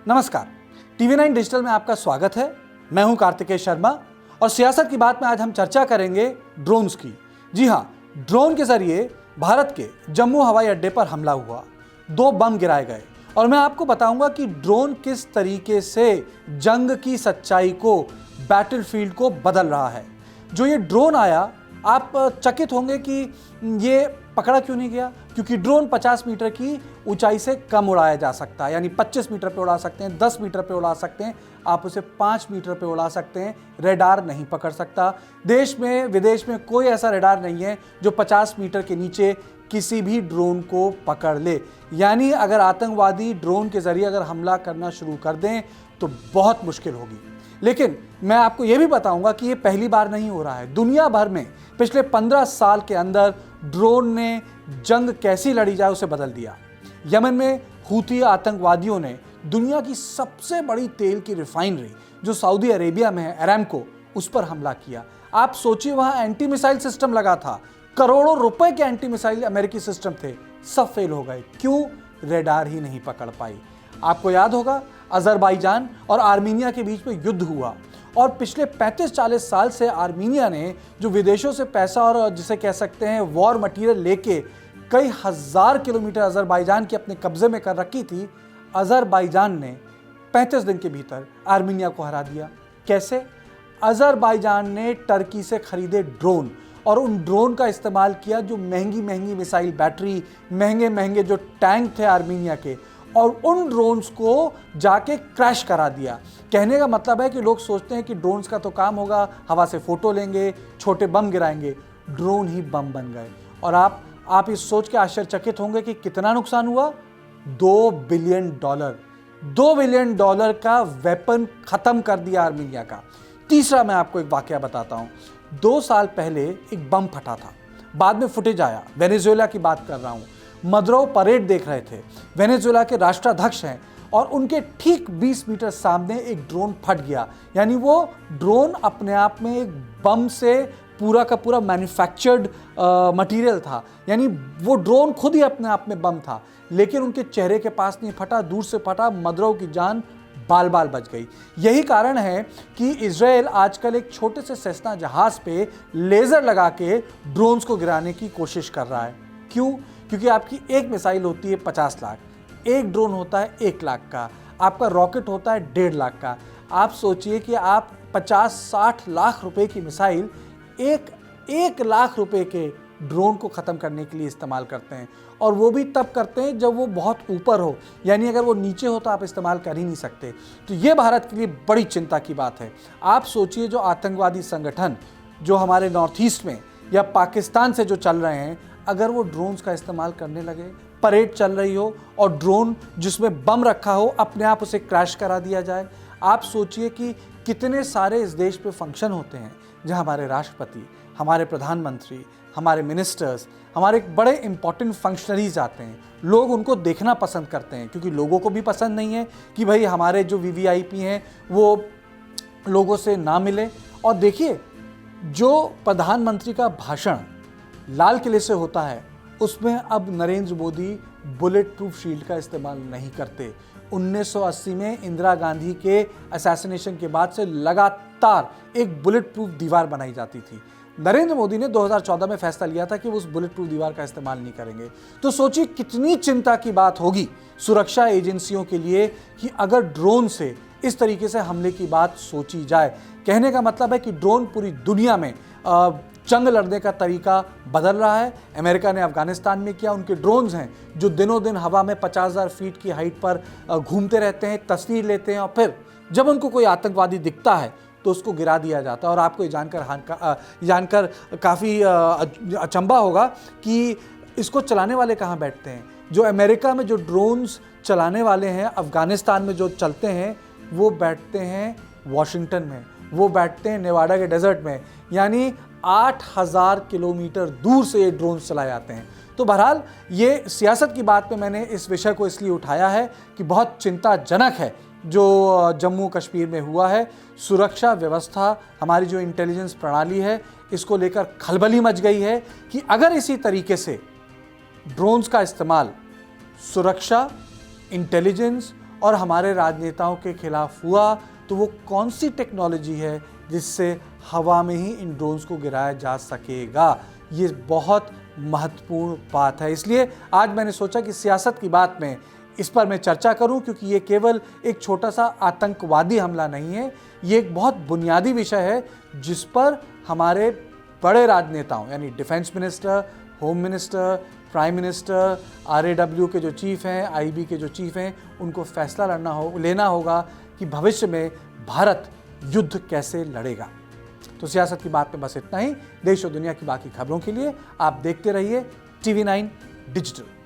नमस्कार, TV9 digital में आपका स्वागत है। मैं हूं कार्तिकेय शर्मा और सियासत की बात में आज हम चर्चा करेंगे ड्रोन्स की। जी हां, ड्रोन के जरिए भारत के जम्मू हवाई अड्डे पर हमला हुआ, 2 बम गिराए गए और मैं आपको बताऊंगा कि ड्रोन किस तरीके से जंग की सच्चाई को, बैटलफील्ड को बदल रहा है। जो ये ड्रोन आया, आप चकित होंगे कि ये पकड़ा क्यों नहीं गया, क्योंकि ड्रोन 50 मीटर की ऊंचाई से कम उड़ाया जा सकता है, यानी 25 मीटर पे उड़ा सकते हैं, 10 मीटर पे उड़ा सकते हैं, आप उसे 5 मीटर पे उड़ा सकते हैं। रेडार नहीं पकड़ सकता। देश में विदेश में कोई ऐसा रेडार नहीं है जो 50 मीटर के नीचे किसी भी ड्रोन को पकड़ ले। यानी अगर आतंकवादी ड्रोन के जरिए अगर हमला करना शुरू कर दें तो बहुत मुश्किल होगी। लेकिन मैं आपको यह भी बताऊंगा कि यह पहली बार नहीं हो रहा है। दुनिया भर में पिछले 15 साल के अंदर ड्रोन ने जंग कैसी लड़ी जाए उसे बदल दिया। यमन में हूती आतंकवादियों ने दुनिया की सबसे बड़ी तेल की रिफाइनरी जो सऊदी अरेबिया में है, अरामको, उस पर हमला किया। आप सोचिए, वहां एंटी मिसाइल सिस्टम लगा था, करोड़ों रुपए के एंटी मिसाइल अमेरिकी सिस्टम थे, सब फेल हो गए। क्यों? रेडार ही नहीं पकड़ पाई। आपको याद होगा, अजरबैजान और आर्मीनिया के बीच में युद्ध हुआ और पिछले 35-40 साल से आर्मीनिया ने जो विदेशों से पैसा और जिसे कह सकते हैं वॉर मटेरियल लेके कई हजार किलोमीटर अजरबैजान के अपने कब्जे में कर रखी थी, अजरबैजान ने 35 दिन के भीतर आर्मीनिया को हरा दिया। कैसे? अजरबैजान ने टर्की से खरीदे ड्रोन और उन ड्रोन का इस्तेमाल किया, जो महंगी महंगी मिसाइल बैटरी, महंगे महंगे जो टैंक थे आर्मीनिया के, और उन ड्रोन्स को जाके क्रैश करा दिया। कहने का मतलब है कि लोग सोचते हैं कि ड्रोन्स का तो काम होगा, हवा से फोटो लेंगे, छोटे बम गिराएंगे। ड्रोन ही बम बन गए। और आप इस सोच के आश्चर्यचकित होंगे कि कितना नुकसान हुआ। $2 बिलियन, $2 बिलियन का वेपन खत्म कर दिया आर्मीनिया का। तीसरा, मैं आपको एक वाकया बताता हूं। 2 साल पहले एक बम फटा था, बाद में फुटेज आया। वेनेजुएला की बात कर रहा हूं। मदरो परेड देख रहे थे, वेनेजुएला के राष्ट्राध्यक्ष हैं, और उनके ठीक 20 मीटर सामने एक ड्रोन फट गया। यानी वो ड्रोन अपने आप में एक बम से पूरा का पूरा मैन्युफैक्चर्ड मटेरियल था, यानी वो ड्रोन खुद ही अपने आप में बम था। लेकिन उनके चेहरे के पास नहीं फटा, दूर से फटा, मदरो की जान बाल बाल बच गई। यही कारण है कि इजराइल आजकल एक छोटे से सेस्ना जहाज पे लेजर लगा के ड्रोन्स को गिराने की कोशिश कर रहा है। क्यों? क्योंकि आपकी एक मिसाइल होती है 50 लाख, एक ड्रोन होता है 1 लाख का, आपका रॉकेट होता है 1.5 लाख का। आप सोचिए कि आप 50-60 लाख रुपए की मिसाइल 1 लाख रुपए के ड्रोन को ख़त्म करने के लिए इस्तेमाल करते हैं, और वो भी तब करते हैं जब वो बहुत ऊपर हो, यानी अगर वो नीचे हो तो आप इस्तेमाल कर ही नहीं सकते। तो ये भारत के लिए बड़ी चिंता की बात है। आप सोचिए, जो आतंकवादी संगठन जो हमारे नॉर्थ ईस्ट में या पाकिस्तान से जो चल रहे हैं, अगर वो ड्रोन्स का इस्तेमाल करने लगे, परेड चल रही हो और ड्रोन जिसमें बम रखा हो अपने आप उसे क्रैश करा दिया जाए। आप सोचिए कि कितने सारे इस देश पे फंक्शन होते हैं जहां हमारे राष्ट्रपति, हमारे प्रधानमंत्री, हमारे मिनिस्टर्स, हमारे बड़े इंपॉर्टेंट फंक्शनरीज आते हैं। लोग उनको देखना पसंद करते हैं, क्योंकि लोगों को भी पसंद नहीं है कि भाई हमारे जो VVIP हैं वो लोगों से ना मिले। और देखिए, जो प्रधानमंत्री का भाषण लाल किले से होता है, उसमें अब Narendra Modi bullet proof shield का इस्तेमाल नहीं करते। 1980 में इंदिरा गांधी के असैसिनेशन के बाद से लगातार एक बुलेट प्रूफ दीवार बनाई जाती थी। नरेंद्र मोदी ने 2014 में फैसला लिया था कि वो उस बुलेट प्रूफ दीवार का इस्तेमाल नहीं करेंगे। तो सोचिए कितनी चिंता की बात होगी सुरक्षा एजेंसियों के लिए कि अगर ड्रोन से इस तरीके से हमले की बात सोची जाए। कहने का मतलब है कि ड्रोन पूरी दुनिया में जंग लड़ने का तरीका बदल रहा है। अमेरिका ने अफगानिस्तान में किया, उनके ड्रोन्स हैं जो दिनों दिन हवा में 50,000 फीट की हाइट पर घूमते रहते हैं, तस्वीर लेते हैं, और फिर जब उनको कोई आतंकवादी दिखता है तो उसको गिरा दिया जाता है। और आपको ये जानकर काफ़ी अचंभा होगा कि इसको चलाने वाले कहाँ बैठते हैं। जो अमेरिका में जो ड्रोन्स चलाने वाले हैं, अफगानिस्तान में जो चलते हैं, वो बैठते हैं वॉशिंगटन में, वो बैठते हैं नेवाडा के डेजर्ट में, यानी 8,000 किलोमीटर दूर से ये ड्रोन चलाए जाते हैं। तो बहरहाल ये सियासत की बात पे मैंने इस विषय को इसलिए उठाया है कि बहुत चिंताजनक है जो जम्मू कश्मीर में हुआ है। सुरक्षा व्यवस्था, हमारी जो इंटेलिजेंस प्रणाली है, इसको लेकर खलबली मच गई है कि अगर इसी तरीके से ड्रोन्स का इस्तेमाल सुरक्षा, इंटेलिजेंस और हमारे राजनेताओं के खिलाफ हुआ तो वो कौन सी टेक्नोलॉजी है जिससे हवा में ही इन ड्रोन्स को गिराया जा सकेगा। ये बहुत महत्वपूर्ण बात है। इसलिए आज मैंने सोचा कि सियासत की बात में इस पर मैं चर्चा करूं, क्योंकि ये केवल एक छोटा सा आतंकवादी हमला नहीं है, ये एक बहुत बुनियादी विषय है जिस पर हमारे बड़े राजनेताओं यानी defence minister, home minister, prime minister, RAW के जो चीफ हैं, IB के जो चीफ हैं, उनको फैसला लेना होगा कि भविष्य में भारत युद्ध कैसे लड़ेगा। तो सियासत की बात में बस इतना ही। देश और दुनिया की बाकी खबरों के लिए आप देखते रहिए TV9 डिजिटल।